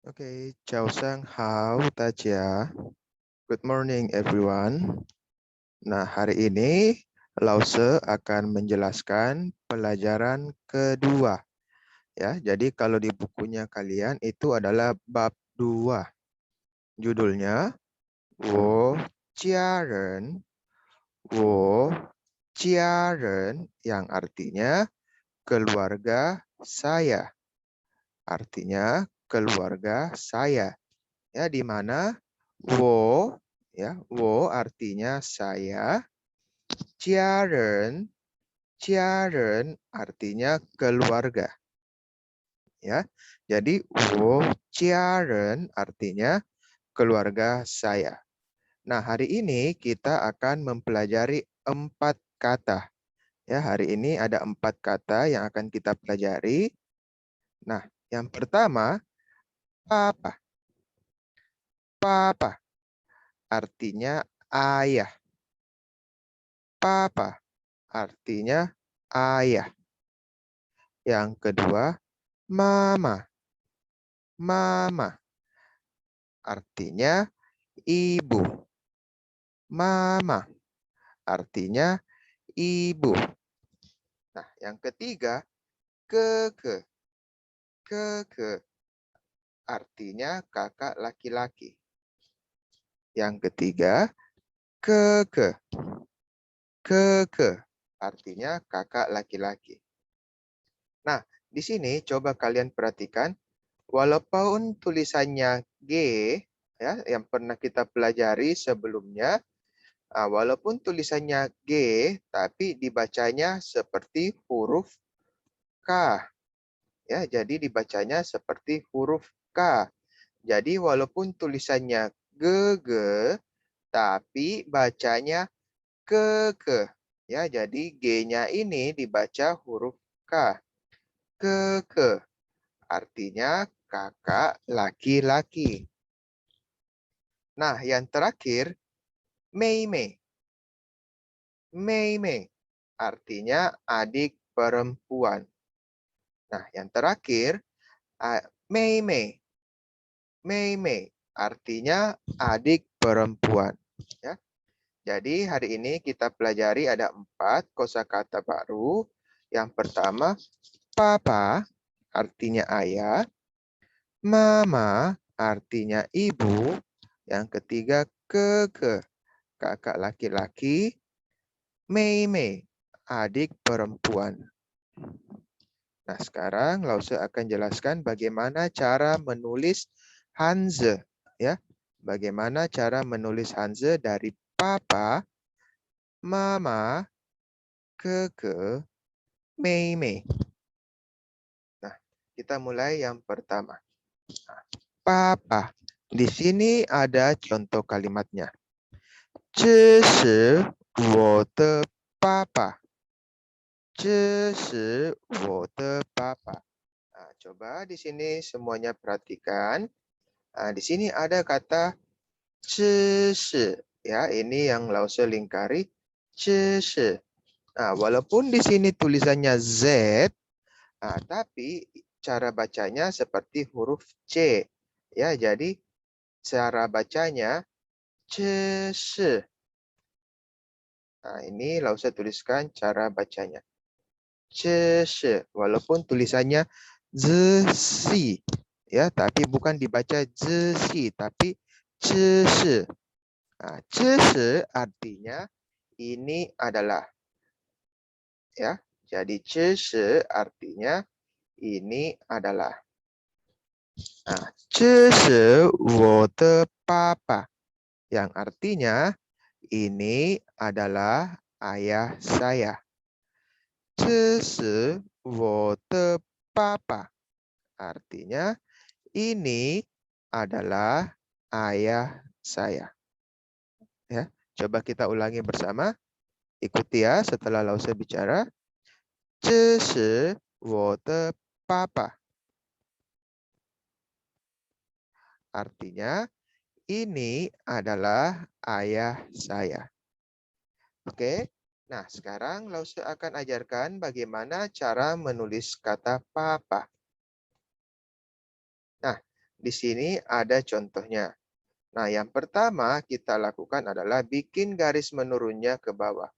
Okay, Chào Sang Hao Tajia. Good morning everyone. Nah, hari ini Lause akan menjelaskan pelajaran kedua. Ya, jadi kalau di bukunya kalian itu adalah bab 2. Judulnya Wo Jiaren, Wo Jiaren yang artinya keluarga saya. Artinya keluarga saya. Ya, di mana wo ya, wo artinya saya, jiaren, jiaren artinya keluarga, ya. Jadi wo jiaren artinya keluarga saya. Nah, hari ini kita akan mempelajari 4 kata. Ya, hari ini ada 4 kata yang akan kita pelajari. Nah, yang pertama, papa. Papa artinya ayah. Papa artinya ayah. Yang kedua, mama. Mama artinya ibu. Mama artinya ibu. Nah, yang ketiga, keke. Keke artinya kakak laki-laki. Yang ketiga, keke. Keke artinya kakak laki-laki. Nah, di sini coba kalian perhatikan, walaupun tulisannya G, ya, yang pernah kita pelajari sebelumnya, walaupun tulisannya G, tapi dibacanya seperti huruf K. Ya, jadi dibacanya seperti huruf K. Jadi walaupun tulisannya GG, tapi bacanya ke. Ya, jadi G-nya ini dibaca huruf K. Ke. Artinya kakak laki-laki. Nah, yang terakhir, Mei Mei. Mei Mei artinya adik perempuan. Nah, yang terakhir, Mei Mei. Mei Mei artinya adik perempuan. Ya. Jadi hari ini kita pelajari ada 4 kosakata baru. Yang pertama, papa artinya ayah. Mama artinya ibu. Yang ketiga, keke, kakak laki-laki. Mei Mei, adik perempuan. Nah, sekarang Lause akan jelaskan bagaimana cara menulis Hanze. Ya, bagaimana cara menulis Hanze dari papa, mama, keke, Mei Mei. Nah, kita mulai yang pertama. Nah, papa. Di sini ada contoh kalimatnya. 这是我的爸爸。这是我的爸爸。Nah, coba di sini semuanya perhatikan. Nah, di sini ada kata 这是. Ya, ini yang Lause lingkari. 这是. Nah, walaupun di sini tulisannya Z, tapi cara bacanya seperti huruf C. Ya, jadi cara bacanya 这是. Nah, ini Lause tuliskan cara bacanya. 这是, walaupun tulisannya zhi, ya, tapi bukan dibaca zhi, tapi 这是. Nah, 这是 artinya ini adalah, ya. Jadi 这是 artinya ini adalah. Nah, 这是我的爸爸, yang artinya ini adalah ayah saya. 这是我的爸爸. Artinya ini adalah ayah saya. Ya, coba kita ulangi bersama. Ikuti ya setelah Lause bicara. 这是我的爸爸. Artinya ini adalah ayah saya. Oke. Nah, sekarang Lause akan ajarkan bagaimana cara menulis kata papa. Nah, di sini ada contohnya. Nah, yang pertama kita lakukan adalah bikin garis menurunnya ke bawah.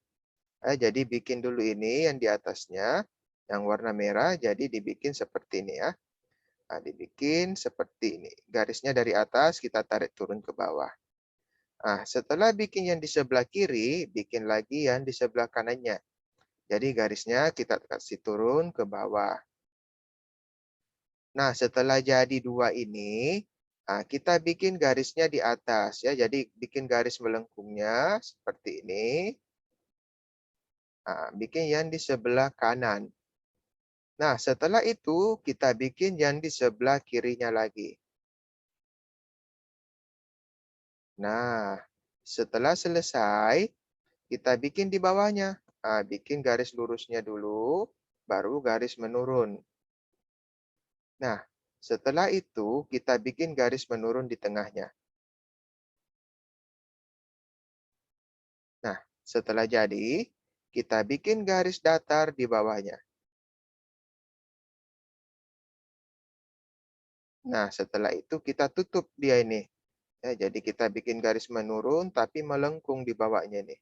Jadi bikin dulu ini yang di atasnya, yang warna merah, jadi dibikin seperti ini ya. Nah, dibikin seperti ini. Garisnya dari atas kita tarik turun ke bawah. Nah, setelah bikin yang di sebelah kiri, bikin lagi yang di sebelah kanannya. Jadi garisnya kita kasih turun ke bawah. Nah, setelah jadi dua ini, kita bikin garisnya di atas ya. Jadi bikin garis melengkungnya seperti ini. Bikin yang di sebelah kanan. Nah, setelah itu kita bikin yang di sebelah kirinya lagi. Nah, setelah selesai, kita bikin di bawahnya. Bikin garis lurusnya dulu, baru garis menurun. Nah, setelah itu kita bikin garis menurun di tengahnya. Nah, setelah jadi, kita bikin garis datar di bawahnya. Nah, setelah itu kita tutup dia ini. Ya, jadi kita bikin garis menurun tapi melengkung di bawahnya nih.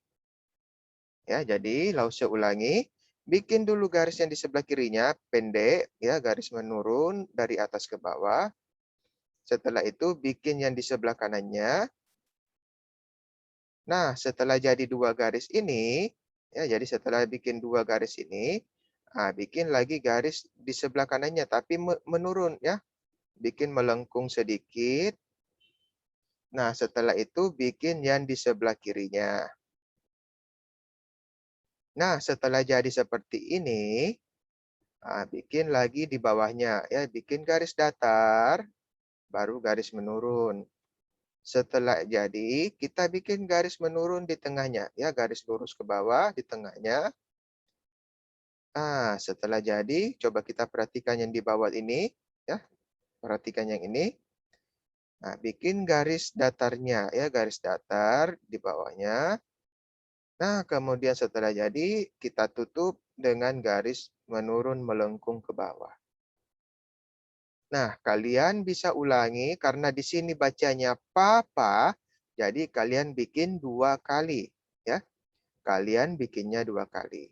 Ya, jadi Lause ulangi. Bikin dulu garis yang di sebelah kirinya pendek, ya garis menurun dari atas ke bawah. Setelah itu bikin yang di sebelah kanannya. Nah, setelah jadi dua garis ini, ya jadi setelah bikin dua garis ini, bikin lagi garis di sebelah kanannya tapi menurun ya. Bikin melengkung sedikit. Nah, setelah itu bikin yang di sebelah kirinya. Nah, setelah jadi seperti ini, bikin lagi di bawahnya ya, bikin garis datar, baru garis menurun. Setelah jadi, kita bikin garis menurun di tengahnya ya, garis lurus ke bawah di tengahnya. Setelah jadi, coba kita perhatikan yang di bawah ini ya. Perhatikan yang ini. Nah, bikin garis datarnya ya, garis datar di bawahnya. Nah, kemudian setelah jadi, kita tutup dengan garis menurun melengkung ke bawah. Nah, kalian bisa ulangi karena di sini bacanya papa, jadi kalian bikin dua kali. Ya, kalian bikinnya dua kali.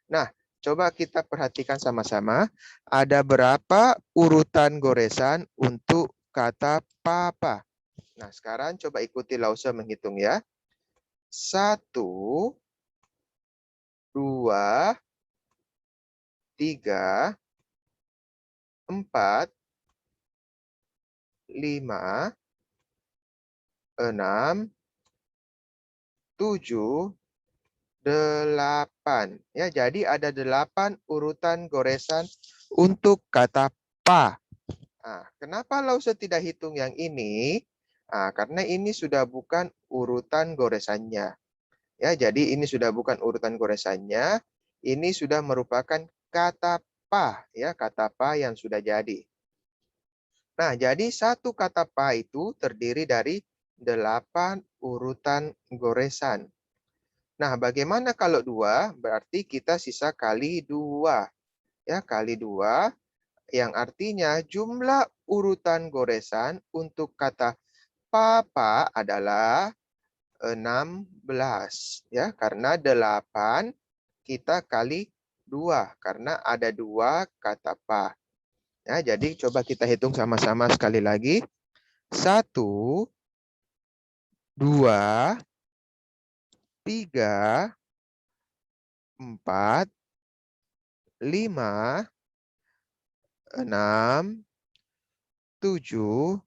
Nah, coba kita perhatikan sama-sama. Ada berapa urutan goresan untuk kata papa? Nah, sekarang coba ikuti Lause menghitung ya. 1, 2, 3, 4, 5, 6, 7, 8. Ya, jadi ada 8 urutan goresan untuk kata pa. Kenapa Lause tidak hitung yang ini? Karena ini sudah bukan urutan goresannya. Ya, jadi ini sudah bukan urutan goresannya. Ini sudah merupakan kata pa, ya, kata pa yang sudah jadi. Nah, jadi satu kata pa itu terdiri dari 8 urutan goresan. Nah, bagaimana kalau 2? Berarti kita sisa kali 2. Ya, kali 2 yang artinya jumlah urutan goresan untuk kata papa adalah 16. Ya, karena 8 kita kali 2 karena ada 2 kata pa. Ya, jadi coba kita hitung sama-sama sekali lagi. 1, 2, 3, 4, 5, 6, 7,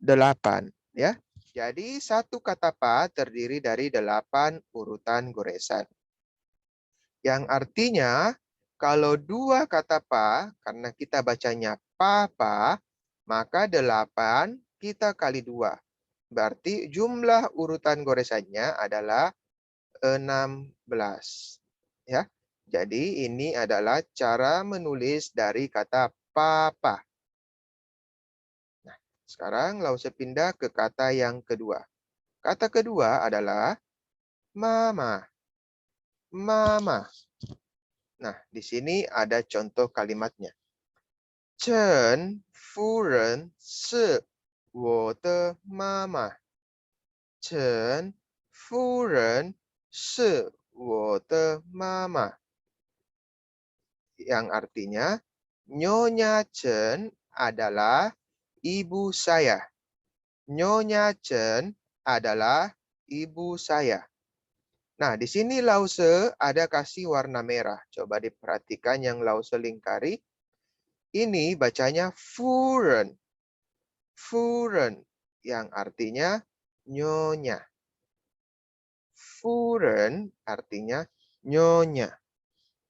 8. Ya. Jadi satu kata pa terdiri dari 8 urutan goresan. Yang artinya kalau 2 kata pa, karena kita bacanya papa, maka 8 kita kali 2. Berarti jumlah urutan goresannya adalah 16. Ya. Jadi ini adalah cara menulis dari kata papa. Nah, sekarang Lause pindah ke kata yang kedua. Kata kedua adalah mama. Mama. Nah, di sini ada contoh kalimatnya. 陈夫人是我的妈妈。陈夫人是我的妈妈。Yang artinya, Nyonya Chen adalah ibu saya. Nyonya Chen adalah ibu saya. Nah, di sini lause ada kasih warna merah. Coba diperhatikan yang lause lingkari. Ini bacanya Furen. Furen. Yang artinya nyonya. Furen artinya nyonya.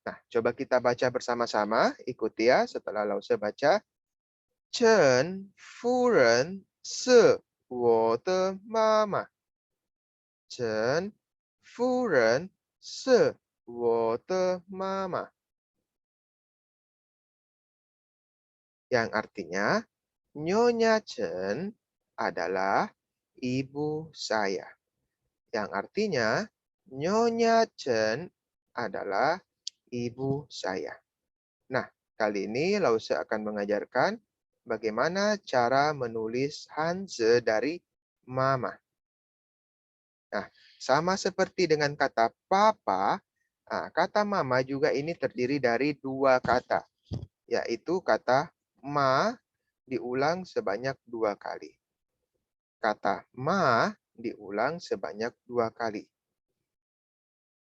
Nah, coba kita baca bersama-sama. Ikuti ya setelah lause baca. 陈夫人是我的妈妈。陈夫人是我的妈妈。Yang artinya, Nyonya Chen adalah ibu saya. Yang artinya, Nyonya Chen adalah ibu saya. Nah, kali ini Lause akan mengajarkan bagaimana cara menulis Hanzi dari mama. Nah, sama seperti dengan kata papa, kata mama juga ini terdiri dari dua kata, yaitu kata ma diulang sebanyak 2 kali. Kata ma diulang sebanyak 2 kali.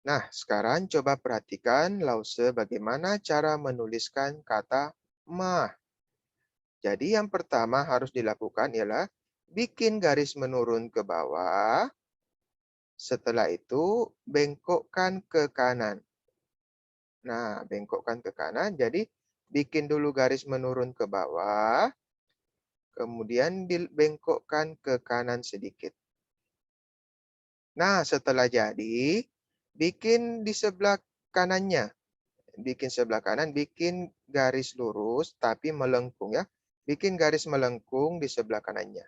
Nah, sekarang coba perhatikan Lause bagaimana cara menuliskan kata ma. Jadi yang pertama harus dilakukan ialah bikin garis menurun ke bawah. Setelah itu bengkokkan ke kanan. Nah, bengkokkan ke kanan. Jadi bikin dulu garis menurun ke bawah. Kemudian dibengkokkan ke kanan sedikit. Nah, setelah jadi, bikin di sebelah kanannya. Bikin sebelah kanan, bikin garis lurus tapi melengkung ya. Bikin garis melengkung di sebelah kanannya.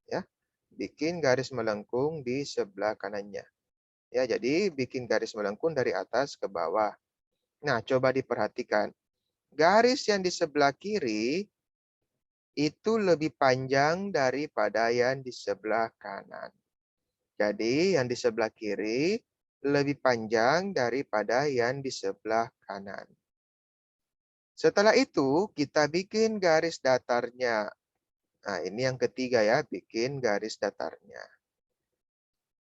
Ya. Bikin garis melengkung di sebelah kanannya. Ya, jadi bikin garis melengkung dari atas ke bawah. Nah, coba diperhatikan. Garis yang di sebelah kiri itu lebih panjang daripada yang di sebelah kanan. Jadi, yang di sebelah kiri lebih panjang daripada yang di sebelah kanan. Setelah itu, kita bikin garis datarnya. Nah, ini yang ketiga ya, bikin garis datarnya.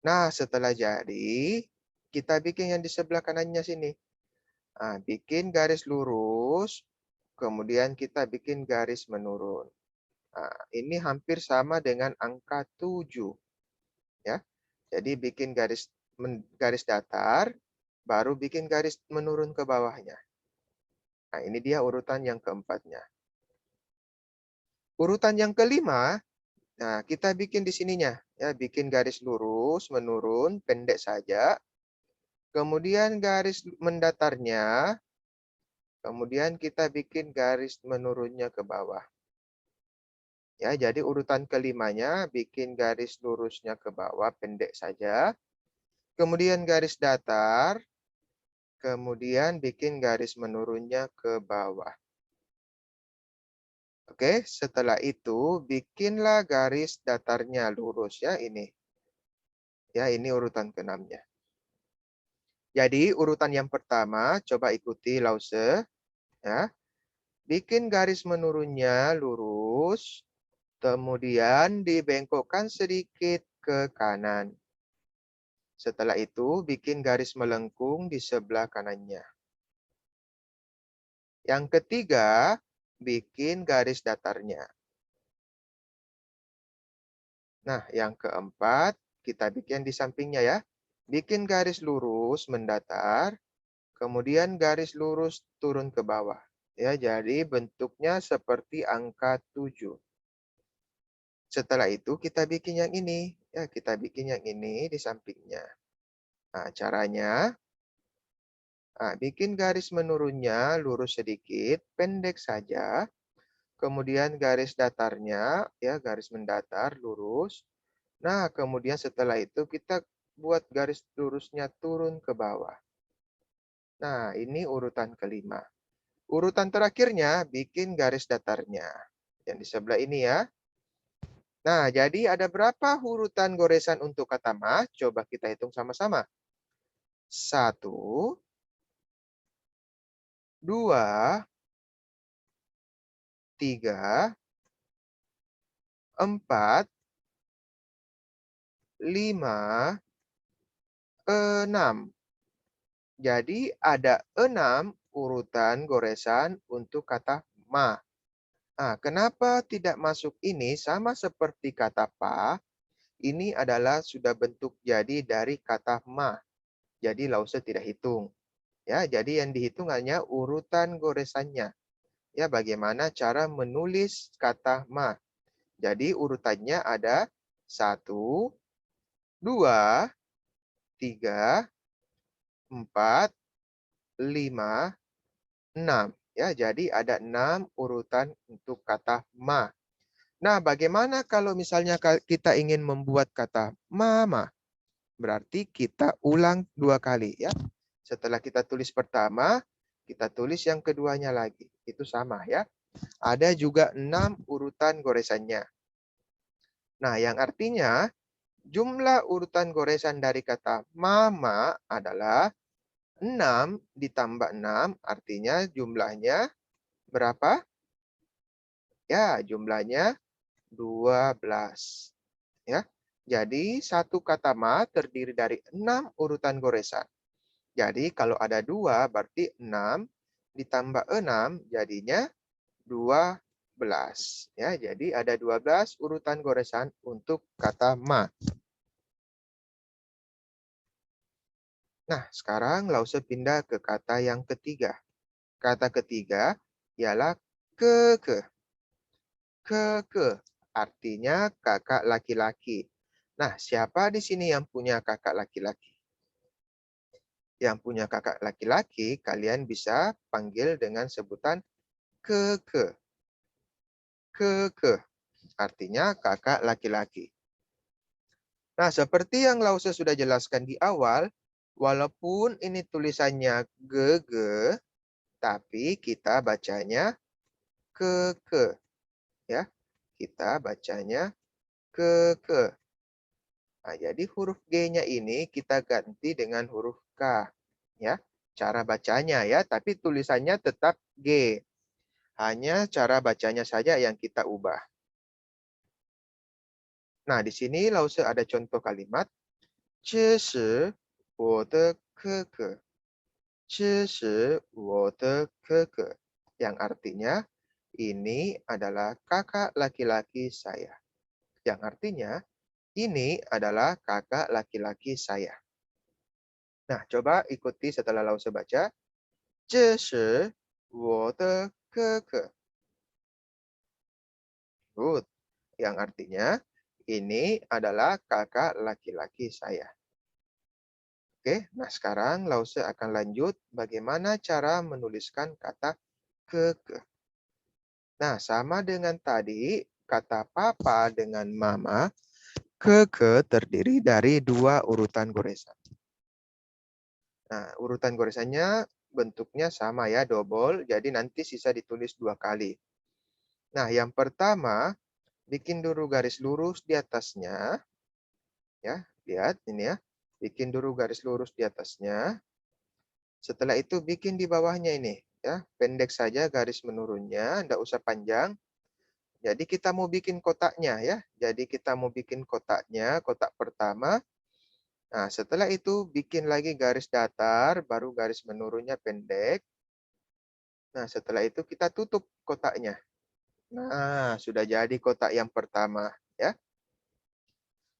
Nah, setelah jadi, kita bikin yang di sebelah kanannya sini. Nah, bikin garis lurus, kemudian kita bikin garis menurun. Nah, ini hampir sama dengan angka 7. Ya. Jadi bikin garis datar, baru bikin garis menurun ke bawahnya. Nah, ini dia urutan yang keempatnya. Urutan yang kelima, nah kita bikin di sininya. Ya, bikin garis lurus, menurun, pendek saja. Kemudian garis mendatarnya, kemudian kita bikin garis menurunnya ke bawah. Ya, jadi urutan kelimanya bikin garis lurusnya ke bawah pendek saja. Kemudian garis datar, kemudian bikin garis menurunnya ke bawah. Oke, setelah itu bikinlah garis datarnya lurus ya ini. Ya, ini urutan ke-6-nya. Jadi urutan yang pertama coba ikuti Lause ya. Bikin garis menurunnya lurus, kemudian dibengkokkan sedikit ke kanan. Setelah itu bikin garis melengkung di sebelah kanannya. Yang ketiga, bikin garis datarnya. Nah, yang keempat, kita bikin di sampingnya ya. Bikin garis lurus mendatar, kemudian garis lurus turun ke bawah. Ya, jadi bentuknya seperti angka 7. Setelah itu kita bikin yang ini. Ya, kita bikin yang ini di sampingnya. Nah, caranya, bikin garis menurunnya lurus sedikit, pendek saja. Kemudian garis datarnya, ya garis mendatar, lurus. Nah, kemudian setelah itu kita buat garis lurusnya turun ke bawah. Nah, ini urutan kelima. Urutan terakhirnya, bikin garis datarnya. Yang di sebelah ini ya. Nah, jadi ada berapa urutan goresan untuk kata ma? Coba kita hitung sama-sama. 1, 2, 3, 4, 5, 6. Jadi ada 6 urutan goresan untuk kata ma. Nah, kenapa tidak masuk ini sama seperti kata pa? Ini adalah sudah bentuk jadi dari kata ma. Jadi Lause tidak hitung. Ya, jadi yang dihitung hanya urutan goresannya. Ya, bagaimana cara menulis kata ma. Jadi urutannya ada 1, 2, 3, 4, 5, 6. Ya, jadi ada 6 urutan untuk kata ma. Nah, bagaimana kalau misalnya kita ingin membuat kata mama? Berarti kita ulang 2 kali ya. Setelah kita tulis pertama, kita tulis yang keduanya lagi. Itu sama ya. Ada juga 6 urutan goresannya. Nah, yang artinya jumlah urutan goresan dari kata mama adalah 6 ditambah 6, artinya jumlahnya berapa? Ya, jumlahnya 12. Ya. Jadi satu kata ma terdiri dari 6 urutan goresan. Jadi kalau ada 2 berarti 6 ditambah 6 jadinya 12. Ya, jadi ada 12 urutan goresan untuk kata ma. Nah, sekarang Lause pindah ke kata yang ketiga. Kata ketiga ialah keke. Keke artinya kakak laki-laki. Nah, siapa di sini yang punya kakak laki-laki? Yang punya kakak laki-laki, kalian bisa panggil dengan sebutan keke. Keke artinya kakak laki-laki. Nah, seperti yang Lause sudah jelaskan di awal, walaupun ini tulisannya gege, tapi kita bacanya keke. Ya, kita bacanya keke. Nah, jadi huruf G-nya ini kita ganti dengan huruf K. Ya, cara bacanya ya, tapi tulisannya tetap G. Hanya cara bacanya saja yang kita ubah. Nah, di sini Lause ada contoh kalimat. 这是我的哥哥. 这是我的哥哥. Yang artinya, ini adalah kakak laki-laki saya. Yang artinya, ini adalah kakak laki-laki saya. Nah, coba ikuti setelah Lause baca. 这是我的哥哥. Good. Yang artinya, ini adalah kakak laki-laki saya. Oke, nah sekarang Lause akan lanjut bagaimana cara menuliskan kata keke. Nah, sama dengan tadi, kata papa dengan mama, keke terdiri dari 2 urutan goresan. Nah, urutan goresannya bentuknya sama ya, double, jadi nanti sisa ditulis 2 kali. Nah, yang pertama, bikin dulu garis lurus di atasnya. Ya, lihat ini ya. Bikin dulu garis lurus di atasnya. Setelah itu bikin di bawahnya ini. Ya, pendek saja garis menurunnya, tidak usah panjang. Jadi kita mau bikin kotaknya ya. Jadi kita mau bikin kotaknya, kotak pertama. Nah, setelah itu bikin lagi garis datar, baru garis menurunnya pendek. Nah, setelah itu kita tutup kotaknya. Nah, sudah jadi kotak yang pertama ya.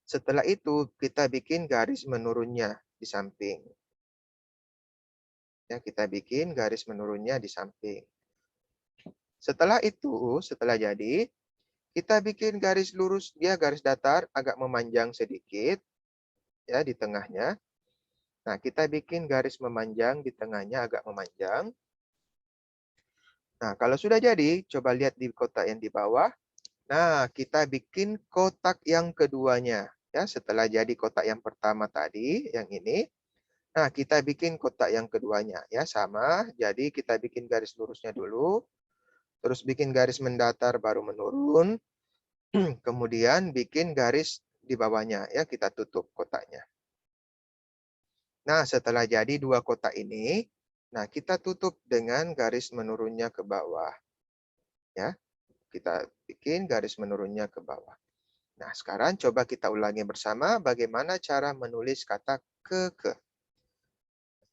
Setelah itu kita bikin garis menurunnya di samping. Ya, kita bikin garis menurunnya di samping. Setelah itu, setelah jadi, kita bikin garis lurus, dia garis datar agak memanjang sedikit ya di tengahnya. Nah, kita bikin garis memanjang di tengahnya agak memanjang. Nah, kalau sudah jadi, coba lihat di kotak yang di bawah. Nah, kita bikin kotak yang keduanya. Ya, setelah jadi kotak yang pertama tadi, yang ini. Nah, kita bikin kotak yang keduanya. Ya, sama. Jadi, kita bikin garis lurusnya dulu. Terus bikin garis mendatar baru menurun. Kemudian bikin garis di bawahnya, ya kita tutup kotaknya. Nah, setelah jadi dua kotak ini, nah kita tutup dengan garis menurunnya ke bawah. Ya, kita bikin garis menurunnya ke bawah. Nah, sekarang coba kita ulangi bersama bagaimana cara menulis kata ke.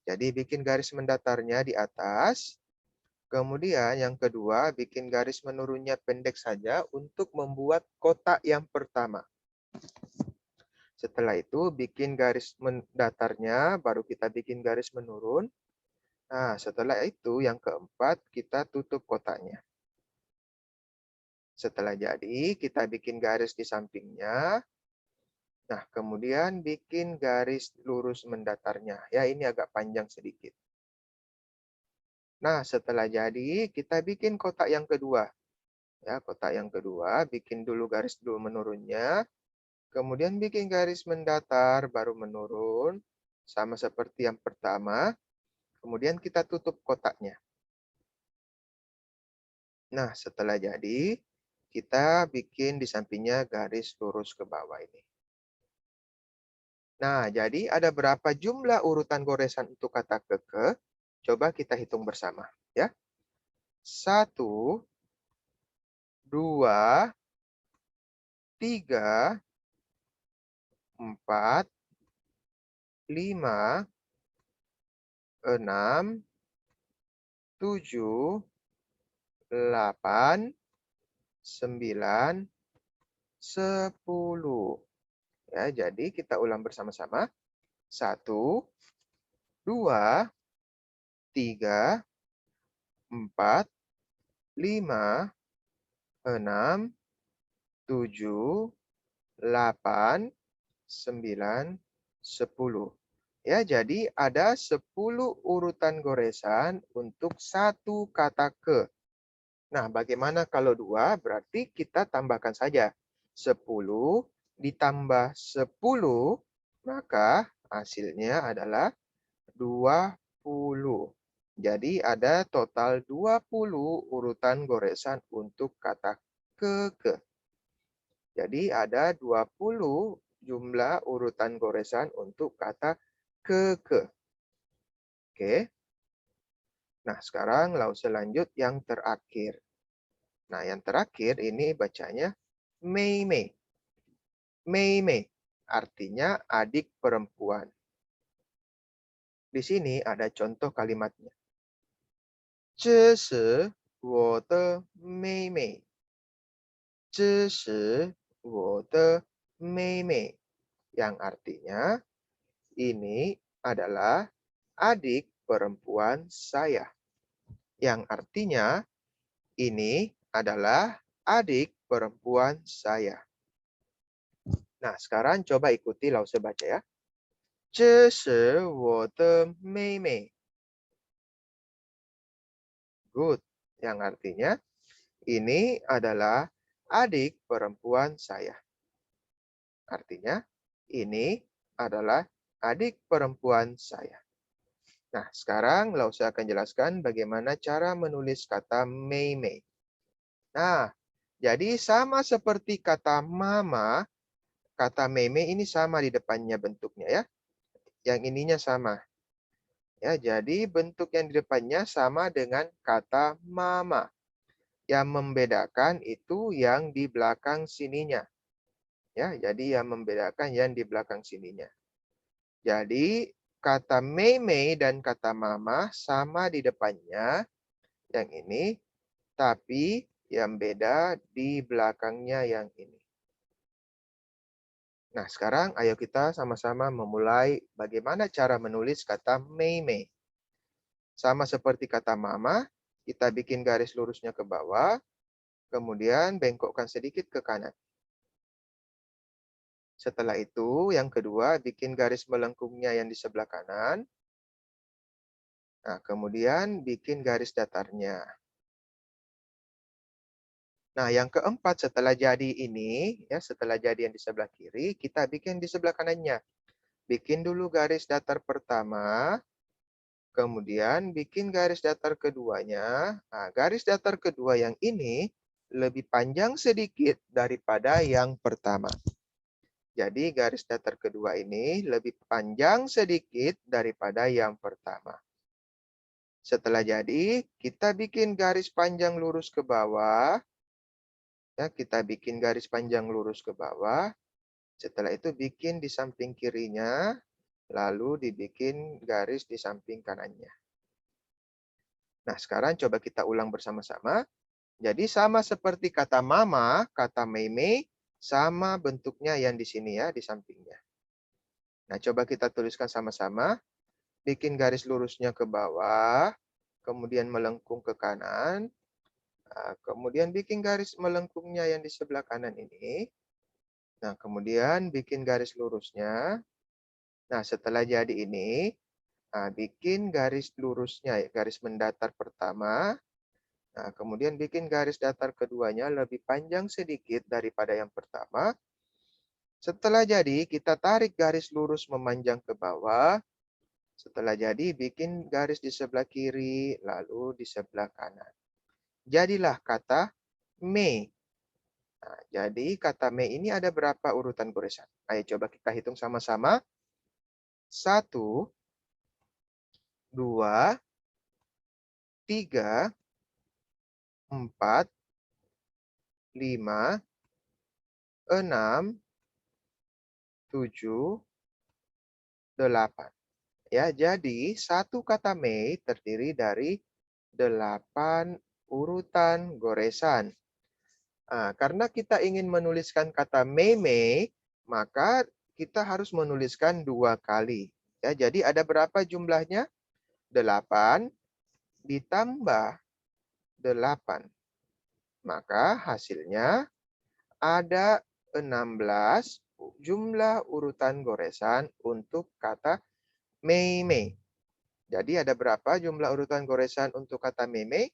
Jadi bikin garis mendatarnya di atas. Kemudian yang kedua, bikin garis menurunnya pendek saja untuk membuat kotak yang pertama. Setelah itu bikin garis mendatarnya, baru kita bikin garis menurun. Nah, setelah itu yang keempat, kita tutup kotaknya. Setelah jadi, kita bikin garis di sampingnya. Nah, kemudian bikin garis lurus mendatarnya. Ya, ini agak panjang sedikit. Nah, setelah jadi, kita bikin kotak yang kedua. Ya, kotak yang kedua, bikin dulu garis dulu menurunnya. Kemudian bikin garis mendatar, baru menurun. Sama seperti yang pertama. Kemudian kita tutup kotaknya. Nah, setelah jadi, kita bikin di sampingnya garis lurus ke bawah ini. Nah, jadi ada berapa jumlah urutan goresan untuk kata keke? Coba kita hitung bersama. Ya, 1, 2, 3, 4, 5, 6, 7, 8, 9, 10. Ya, jadi kita ulang bersama-sama. 1, 2, 3, 4, 5, 6, 7, 8, 9, 10. Ya, jadi ada 10 urutan goresan untuk satu kata ke. Nah, bagaimana kalau 2? Berarti kita tambahkan saja. 10 ditambah 10, maka hasilnya adalah 20. Jadi ada total 20 urutan goresan untuk kata ke. Jadi ada 20 jumlah urutan goresan untuk kata ke. Oke. Nah, sekarang lause lanjut yang terakhir. Nah, yang terakhir ini bacanya Mei Mei. Mei Mei artinya adik perempuan. Di sini ada contoh kalimatnya. 这是我的妹妹。这是我的妹妹. Yang artinya, ini adalah adik perempuan saya. Yang artinya, ini adalah adik perempuan saya. Nah, sekarang coba ikuti lause baca ya. 这是我的妹妹. Good. Yang artinya, ini adalah adik perempuan saya. Artinya, ini adalah adik perempuan saya. Nah, sekarang lause akan jelaskan bagaimana cara menulis kata Mei Mei. Nah, jadi sama seperti kata mama, kata Mei Mei ini sama di depannya bentuknya ya. Yang ininya sama. Ya, jadi bentuk yang di depannya sama dengan kata mama. Yang membedakan itu yang di belakang sininya. Ya, jadi yang membedakan yang di belakang sininya. Jadi kata Mei Mei dan kata mama sama di depannya. Yang ini, tapi yang beda di belakangnya yang ini. Nah, sekarang ayo kita sama-sama memulai bagaimana cara menulis kata Mei Mei. Sama seperti kata mama, kita bikin garis lurusnya ke bawah, kemudian bengkokkan sedikit ke kanan. Setelah itu, yang kedua, bikin garis melengkungnya yang di sebelah kanan. Nah, kemudian bikin garis datarnya. Nah, yang keempat setelah jadi ini, ya setelah jadi yang di sebelah kiri, kita bikin di sebelah kanannya. Bikin dulu garis datar pertama, kemudian bikin garis datar keduanya. Nah, garis datar kedua yang ini lebih panjang sedikit daripada yang pertama. Jadi garis datar kedua ini lebih panjang sedikit daripada yang pertama. Setelah jadi, kita bikin garis panjang lurus ke bawah. Ya, kita bikin garis panjang lurus ke bawah. Setelah itu bikin di samping kirinya, lalu dibikin garis di samping kanannya. Nah, sekarang coba kita ulang bersama-sama. Jadi sama seperti kata mama, kata meme, sama bentuknya yang di sini ya, di sampingnya. Nah, coba kita tuliskan sama-sama. Bikin garis lurusnya ke bawah, kemudian melengkung ke kanan. Nah, kemudian bikin garis melengkungnya yang di sebelah kanan ini. Nah, kemudian bikin garis lurusnya. Nah, setelah jadi ini, bikin garis lurusnya, garis mendatar pertama. Nah, kemudian bikin garis datar keduanya lebih panjang sedikit daripada yang pertama. Setelah jadi, kita tarik garis lurus memanjang ke bawah. Setelah jadi, bikin garis di sebelah kiri, lalu di sebelah kanan. Jadilah kata me. Nah, jadi kata me ini ada berapa urutan goresan? Ayo coba kita hitung sama-sama. 1, 2, 3, 4, 5, 6, 7, 8. Ya, jadi satu kata me terdiri dari 8 urutan goresan. Nah, karena kita ingin menuliskan kata meme, maka kita harus menuliskan 2 kali. Ya, jadi ada berapa jumlahnya? 8 ditambah 8. Maka hasilnya ada 16 jumlah urutan goresan untuk kata meme. Jadi ada berapa jumlah urutan goresan untuk kata meme?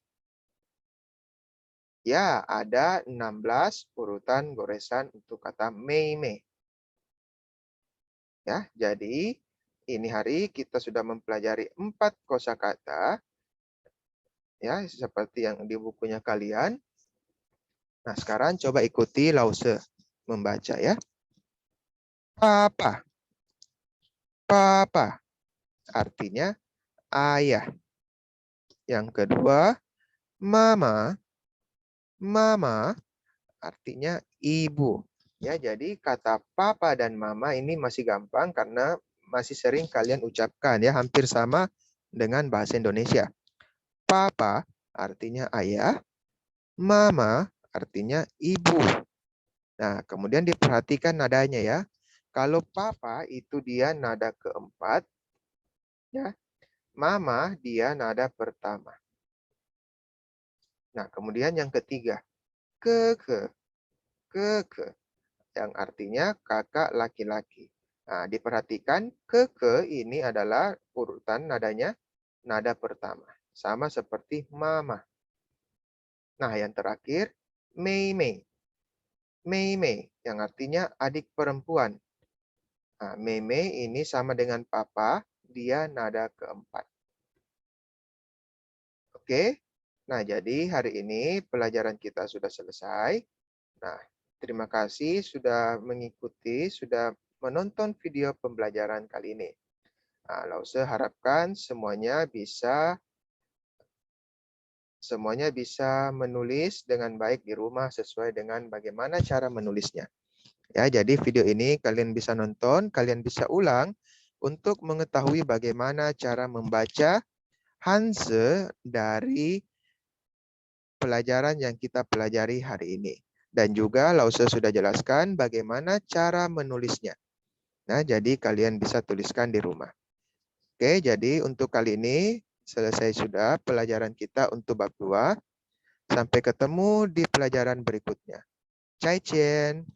Ya, ada 16 urutan goresan untuk kata meme. Ya, jadi ini hari kita sudah mempelajari 4 kosakata ya, seperti yang di bukunya kalian. Nah, sekarang coba ikuti Lause membaca ya. Papa. Papa artinya ayah. Yang kedua, mama. Mama artinya ibu. Ya, jadi kata papa dan mama ini masih gampang karena masih sering kalian ucapkan ya, hampir sama dengan bahasa Indonesia. Papa artinya ayah, mama artinya ibu. Nah, kemudian diperhatikan nadanya ya. Kalau papa itu dia nada keempat, ya. Mama dia nada pertama. Nah, kemudian yang ketiga, keke. Keke yang artinya kakak laki-laki. Nah, diperhatikan keke ini adalah urutan nadanya nada pertama. Sama seperti mama. Nah, yang terakhir, mei-mei. Mei-mei yang artinya adik perempuan. Nah, mei-mei ini sama dengan papa, dia nada keempat. Oke, nah jadi hari ini pelajaran kita sudah selesai. Nah, terima kasih sudah mengikuti, sudah menonton video pembelajaran kali ini. Nah, Lause harapkan semuanya bisa menulis dengan baik di rumah sesuai dengan bagaimana cara menulisnya. Ya, jadi video ini kalian bisa nonton, kalian bisa ulang untuk mengetahui bagaimana cara membaca Hanse dari pelajaran yang kita pelajari hari ini. Dan juga Lause sudah jelaskan bagaimana cara menulisnya. Nah, jadi kalian bisa tuliskan di rumah. Oke, jadi untuk kali ini selesai sudah pelajaran kita untuk bab 2. Sampai ketemu di pelajaran berikutnya. Cai Chen.